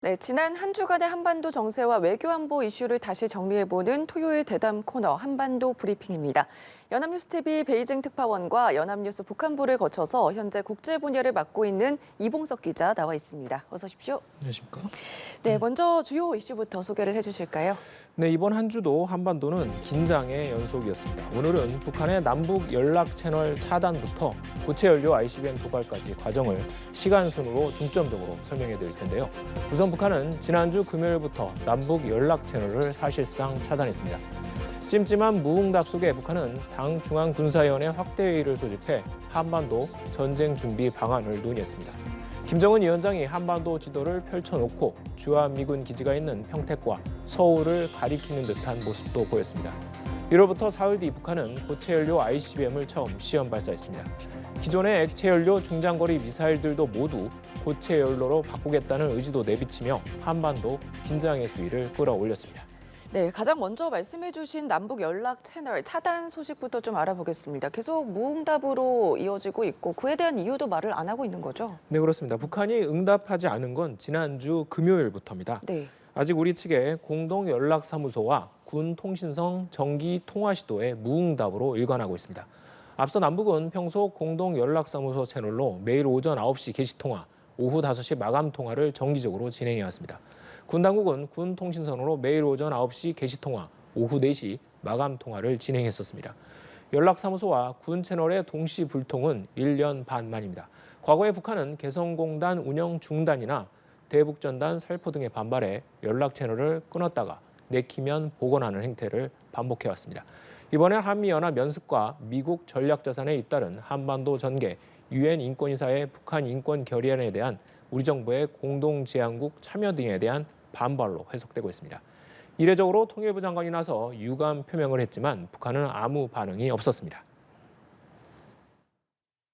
네, 지난 한 주간의 한반도 정세와 외교안보 이슈를 다시 정리해보는 토요일 대담 코너 한반도 브리핑입니다. 연합뉴스TV 베이징 특파원과 연합뉴스 북한부를 거쳐서 현재 국제 분야를 맡고 있는 이봉석 기자 나와 있습니다. 어서 오십시오. 안녕하십니까? 네, 먼저 주요 이슈부터 소개를 해주실까요? 네, 이번 한 주도 한반도는 긴장의 연속이었습니다. 오늘은 북한의 남북 연락 채널 차단부터 고체 연료 ICBM 도발까지 과정을 시간 순으로 중점적으로 설명해 드릴 텐데요. 우선 북한은 지난주 금요일부터 남북 연락 채널을 사실상 차단했습니다. 찜찜한 무응답 속에 북한은 당 중앙군사위원회 확대회의를 소집해 한반도 전쟁 준비 방안을 논의했습니다. 김정은 위원장이 한반도 지도를 펼쳐놓고 주한미군 기지가 있는 평택과 서울을 가리키는 듯한 모습도 보였습니다. 1월부터 사흘 뒤 북한은 고체연료 ICBM을 처음 시험 발사했습니다. 기존의 액체연료 중장거리 미사일들도 모두 고체연료로 바꾸겠다는 의지도 내비치며 한반도 긴장의 수위를 끌어올렸습니다. 네, 가장 먼저 말씀해주신 남북 연락 채널 차단 소식부터 좀 알아보겠습니다. 계속 무응답으로 이어지고 있고 그에 대한 이유도 말을 안 하고 있는 거죠? 네, 그렇습니다. 북한이 응답하지 않은 건 지난주 금요일부터입니다. 네. 아직 우리 측의 공동연락사무소와 군통신성 정기통화시도에 무응답으로 일관하고 있습니다. 앞서 남북은 평소 공동연락사무소 채널로 매일 오전 9시 게시통화, 오후 5시 마감통화를 정기적으로 진행해왔습니다. 군 당국은 군 통신선으로 매일 오전 9시 게시통화, 오후 4시 마감통화를 진행했었습니다. 연락사무소와 군 채널의 동시 불통은 1년 반 만입니다. 과거에 북한은 개성공단 운영 중단이나 대북전단 살포 등에 반발해 연락 채널을 끊었다가 내키면 복원하는 행태를 반복해왔습니다. 이번엔 한미연합 연습과 미국 전략자산에 잇따른 한반도 전개, 유엔 인권이사의 북한 인권 결의안에 대한 우리 정부의 공동제안국 참여 등에 대한 반발로 해석되고 있습니다. 이례적으로 통일부 장관이 나서 유감 표명을 했지만 북한은 아무 반응이 없었습니다.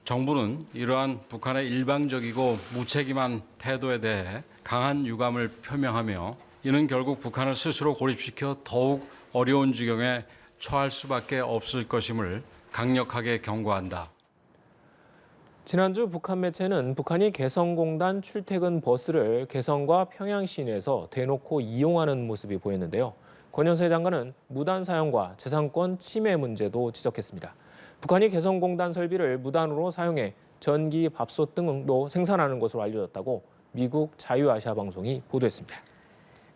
정부는 이러한 북한의 일방적이고 무책임한 태도에 대해 강한 유감을 표명하며 이는 결국 북한을 스스로 고립시켜 더욱 어려운 지경에 처할 수밖에 없을 것임을 강력하게 경고한다. 지난주 북한 매체는 북한이 개성공단 출퇴근 버스를 개성과 평양 시내에서 대놓고 이용하는 모습이 보였는데요. 권영세 장관은 무단 사용과 재산권 침해 문제도 지적했습니다. 북한이 개성공단 설비를 무단으로 사용해 전기, 밥솥 등도 생산하는 것으로 알려졌다고 미국 자유아시아 방송이 보도했습니다.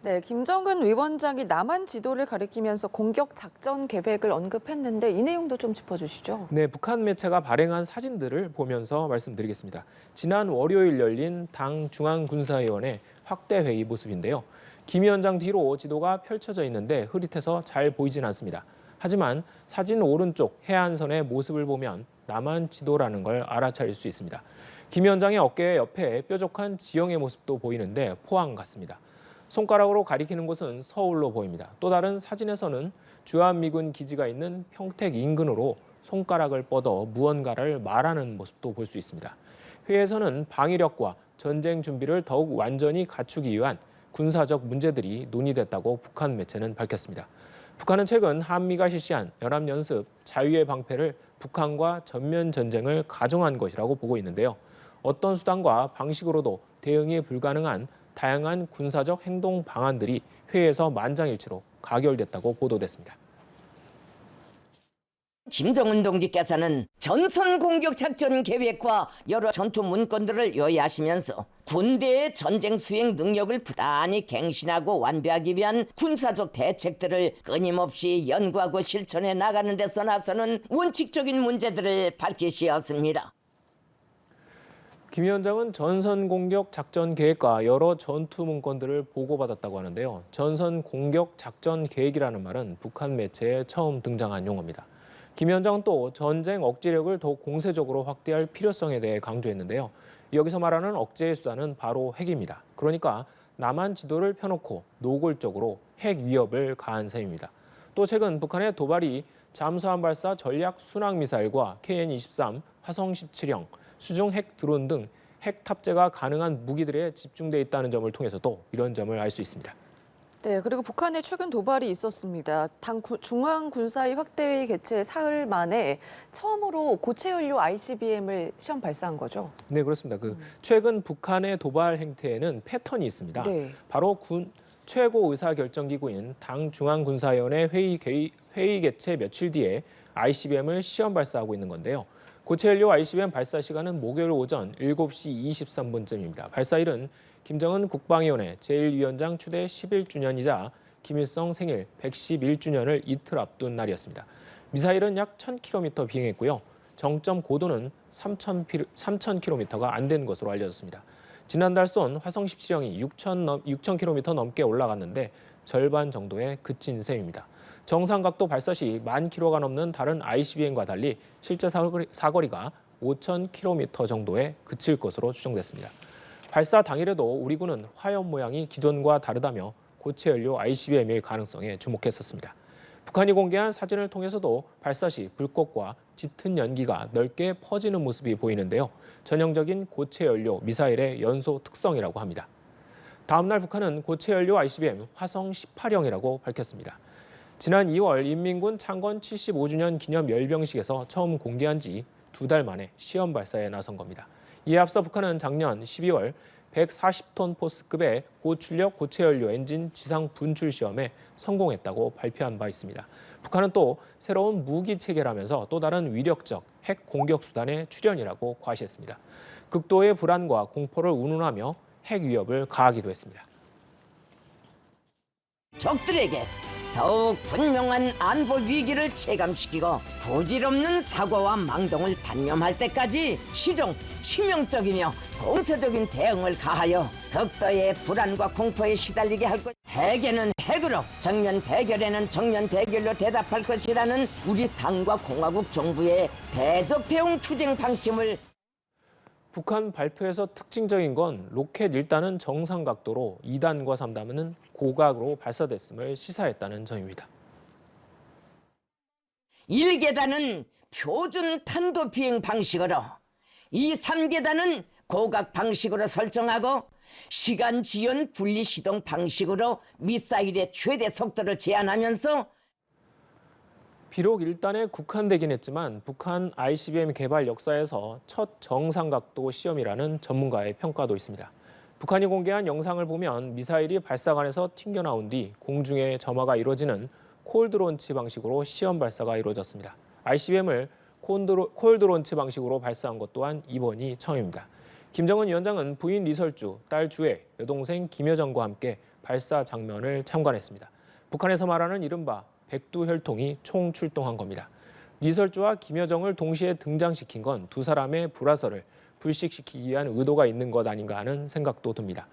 네, 김정은 위원장이 남한 지도를 가리키면서 공격 작전 계획을 언급했는데 이 내용도 좀 짚어주시죠. 네, 북한 매체가 발행한 사진들을 보면서 말씀드리겠습니다. 지난 월요일 열린 당 중앙군사위원회 확대회의 모습인데요. 김 위원장 뒤로 지도가 펼쳐져 있는데 흐릿해서 잘 보이진 않습니다. 하지만 사진 오른쪽 해안선의 모습을 보면 남한 지도라는 걸 알아차릴 수 있습니다. 김 위원장의 어깨 옆에 뾰족한 지형의 모습도 보이는데 포항 같습니다. 손가락으로 가리키는 곳은 서울로 보입니다. 또 다른 사진에서는 주한미군 기지가 있는 평택 인근으로 손가락을 뻗어 무언가를 말하는 모습도 볼 수 있습니다. 회의에서는 방위력과 전쟁 준비를 더욱 완전히 갖추기 위한 군사적 문제들이 논의됐다고 북한 매체는 밝혔습니다. 북한은 최근 한미가 실시한 연합연습 자유의 방패를 북한과 전면 전쟁을 가정한 것이라고 보고 있는데요. 어떤 수단과 방식으로도 대응이 불가능한 다양한 군사적 행동 방안들이 회의에서 만장일치로 가결됐다고 보도됐습니다. 김정은 동지께서는 전선 공격 작전 계획과 여러 전투 문건들을 요약하시면서 군대의 전쟁 수행 능력을 부단히 갱신하고 완비하기 위한 군사적 대책들을 끊임없이 연구하고 실천해 나가는 데서 나서는 원칙적인 문제들을 밝히시었습니다. 김 위원장은 전선 공격 작전 계획과 여러 전투 문건들을 보고받았다고 하는데요. 전선 공격 작전 계획이라는 말은 북한 매체에 처음 등장한 용어입니다. 김 위원장은 또 전쟁 억지력을 더욱 공세적으로 확대할 필요성에 대해 강조했는데요. 여기서 말하는 억제의 수단은 바로 핵입니다. 그러니까 남한 지도를 펴놓고 노골적으로 핵 위협을 가한 셈입니다. 또 최근 북한의 도발이 잠수함 발사 전략 순항 미사일과 KN-23 화성 17형 수중 핵 드론 등 핵 탑재가 가능한 무기들에 집중돼 있다는 점을 통해서도 이런 점을 알 수 있습니다. 네, 그리고 북한의 최근 도발이 있었습니다. 중앙군사위 확대회의 개최 사흘 만에 처음으로 고체 연료 ICBM을 시험 발사한 거죠. 네, 그렇습니다. 최근 북한의 도발 행태에는 패턴이 있습니다. 네. 바로 최고 의사결정기구인 당 중앙군사위원회 회의 개최 며칠 뒤에 ICBM을 시험 발사하고 있는 건데요. 고체 연료 ICBM 발사 시간은 목요일 오전 7시 23분쯤입니다. 발사일은 김정은 국방위원회 제1위원장 추대 11주년이자 김일성 생일 111주년을 이틀 앞둔 날이었습니다. 미사일은 약 1,000km 비행했고요. 정점 고도는 3,000km가 안 된 것으로 알려졌습니다. 지난달 쏜 화성 17형이 6,000km 넘게 올라갔는데 절반 정도에 그친 셈입니다. 정상 각도 발사 시 10,000km가 넘는 다른 ICBM과 달리 실제 사거리가 5,000km 정도에 그칠 것으로 추정됐습니다. 발사 당일에도 우리 군은 화염 모양이 기존과 다르다며 고체 연료 ICBM일 가능성에 주목했었습니다. 북한이 공개한 사진을 통해서도 발사 시 불꽃과 짙은 연기가 넓게 퍼지는 모습이 보이는데요. 전형적인 고체 연료 미사일의 연소 특성이라고 합니다. 다음 날 북한은 고체 연료 ICBM 화성 18형이라고 밝혔습니다. 지난 2월 인민군 창건 75주년 기념 열병식에서 처음 공개한 지 2달 만에 시험 발사에 나선 겁니다. 이에 앞서 북한은 작년 12월 140톤 포스급의 고출력 고체 연료 엔진 지상 분출 시험에 성공했다고 발표한 바 있습니다. 북한은 또 새로운 무기 체계라면서 또 다른 위력적 핵 공격 수단의 출현이라고 과시했습니다. 극도의 불안과 공포를 운운하며 핵 위협을 가하기도 했습니다. 적들에게 더욱 분명한 안보 위기를 체감시키고 부질없는 사고와 망동을 단념할 때까지 시종 치명적이며 공세적인 대응을 가하여 극도의 불안과 공포에 시달리게 할 것. 핵에는 핵으로, 정면 대결에는 정면 대결로 대답할 것이라는 우리 당과 공화국 정부의 대적 대응 투쟁 방침을 북한 발표에서 특징적인 건 로켓 1단은 정상 각도로 2단과 3단은 고각으로 발사됐음을 시사했다는 점입니다. 1계단은 표준 탄도 비행 방식으로 2, 3계단은 고각 방식으로 설정하고 시간 지연 분리 시동 방식으로 미사일의 최대 속도를 제한하면서 비록 1단에 국한되긴 했지만 북한 ICBM 개발 역사에서 첫 정상각도 시험이라는 전문가의 평가도 있습니다. 북한이 공개한 영상을 보면 미사일이 발사관에서 튕겨나온 뒤 공중에 점화가 이루어지는 콜드론치 방식으로 시험 발사가 이루어졌습니다. ICBM을 콜드론치 방식으로 발사한 것 또한 이번이 처음입니다. 김정은 위원장은 부인 리설주, 딸 주애, 여동생 김여정과 함께 발사 장면을 참관했습니다. 북한에서 말하는 이른바 백두혈통이 총출동한 겁니다. 리설주와 김여정을 동시에 등장시킨 건 두 사람의 불화설을 불식시키기 위한 의도가 있는 것 아닌가 하는 생각도 듭니다.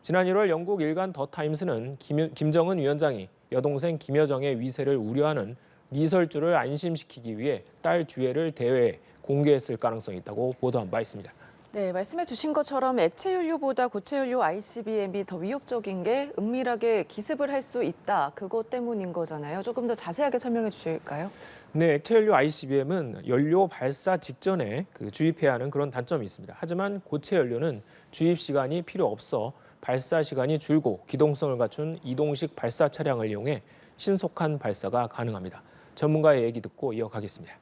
지난 1월 영국 일간 더 타임스는 김정은 위원장이 여동생 김여정의 위세를 우려하는 리설주를 안심시키기 위해 딸 주애를 대회에 공개했을 가능성이 있다고 보도한 바 있습니다. 네, 말씀해 주신 것처럼 액체 연료보다 고체 연료 ICBM이 더 위협적인 게 은밀하게 기습을 할 수 있다. 그것 때문인 거잖아요. 조금 더 자세하게 설명해 주실까요? 네, 액체 연료 ICBM은 연료 발사 직전에 주입해야 하는 그런 단점이 있습니다. 하지만 고체 연료는 주입 시간이 필요 없어 발사 시간이 줄고 기동성을 갖춘 이동식 발사 차량을 이용해 신속한 발사가 가능합니다. 전문가의 얘기 듣고 이어가겠습니다.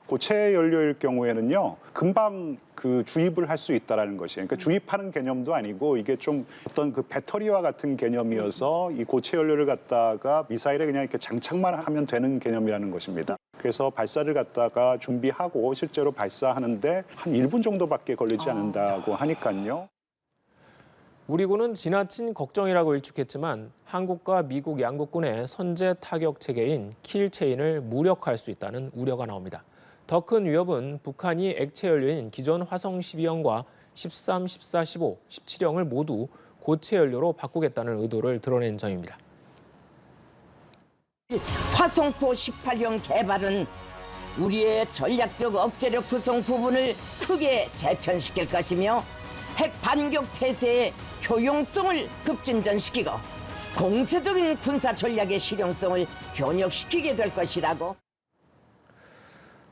고체 연료일 경우에는요, 금방 주입을 할 수 있다라는 것이에요. 그러니까 주입하는 개념도 아니고 이게 좀 어떤 배터리와 같은 개념이어서 이 고체 연료를 갖다가 미사일에 그냥 이렇게 장착만 하면 되는 개념이라는 것입니다. 그래서 발사를 갖다가 준비하고 실제로 발사하는데 한 1분 정도밖에 걸리지 않는다고 하니까요. 우리 군은 지나친 걱정이라고 일축했지만 한국과 미국 양국군의 선제 타격 체계인 킬체인을 무력화할 수 있다는 우려가 나옵니다. 더 큰 위협은 북한이 액체 연료인 기존 화성 12형과 13, 14, 15, 17형을 모두 고체 연료로 바꾸겠다는 의도를 드러낸 점입니다. 화성포 18형 개발은 우리의 전략적 억제력 구성 부분을 크게 재편시킬 것이며 핵 반격 태세의 효용성을 급진전시키고 공세적인 군사 전략의 실용성을 견역시키게 될 것이라고.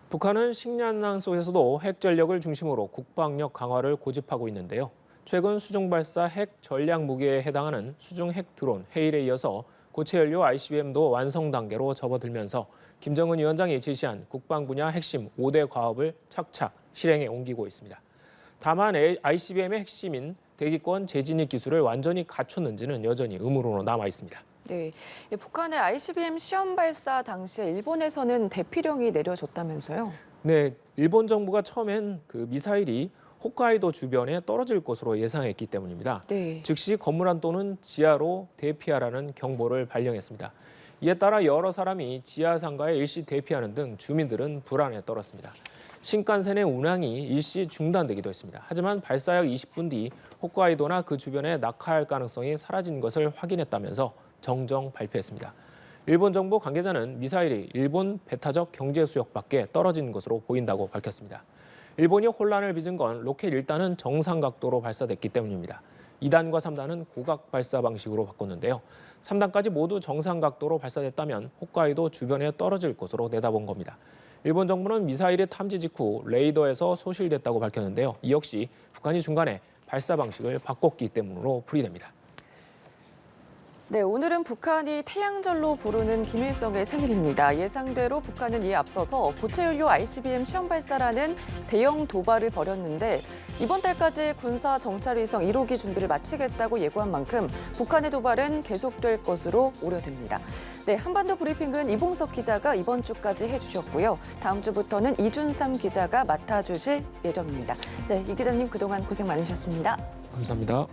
북한은 식량난 속에서도 핵 전력을 중심으로 국방력 강화를 고집하고 있는데요. 최근 수중 발사 핵 전략 무기에 해당하는 수중 핵 드론 헤일에 이어서 고체 연료 ICBM도 완성 단계로 접어들면서 김정은 위원장이 제시한 국방 분야 핵심 5대 과업을 착착 실행에 옮기고 있습니다. 다만 ICBM의 핵심인 대기권 재진입 기술을 완전히 갖췄는지는 여전히 의문으로 남아 있습니다. 네, 북한의 ICBM 시험 발사 당시에 일본에서는 대피령이 내려졌다면서요? 네, 일본 정부가 처음엔 그 미사일이 홋카이도 주변에 떨어질 것으로 예상했기 때문입니다. 네. 즉시 건물 안 또는 지하로 대피하라는 경보를 발령했습니다. 이에 따라 여러 사람이 지하 상가에 일시 대피하는 등 주민들은 불안에 떨었습니다. 신칸센의 운항이 일시 중단되기도 했습니다. 하지만 발사 약 20분 뒤 홋카이도나 그 주변에 낙하할 가능성이 사라진 것을 확인했다면서 정정 발표했습니다. 일본 정부 관계자는 미사일이 일본 배타적 경제 수역 밖에 떨어진 것으로 보인다고 밝혔습니다. 일본이 혼란을 빚은 건 로켓 1단은 정상 각도로 발사됐기 때문입니다. 2단과 3단은 고각 발사 방식으로 바꿨는데요. 3단까지 모두 정상 각도로 발사됐다면 홋카이도 주변에 떨어질 것으로 내다본 겁니다. 일본 정부는 미사일의 탐지 직후 레이더에서 소실됐다고 밝혔는데요. 이 역시 북한이 중간에 발사 방식을 바꿨기 때문으로 풀이됩니다. 네, 오늘은 북한이 태양절로 부르는 김일성의 생일입니다. 예상대로 북한은 이에 앞서서 고체연료 ICBM 시험 발사라는 대형 도발을 벌였는데 이번 달까지 군사 정찰위성 1호기 준비를 마치겠다고 예고한 만큼 북한의 도발은 계속될 것으로 우려됩니다. 네, 한반도 브리핑은 이봉석 기자가 이번 주까지 해주셨고요. 다음 주부터는 이준삼 기자가 맡아주실 예정입니다. 네, 이 기자님 그동안 고생 많으셨습니다. 감사합니다.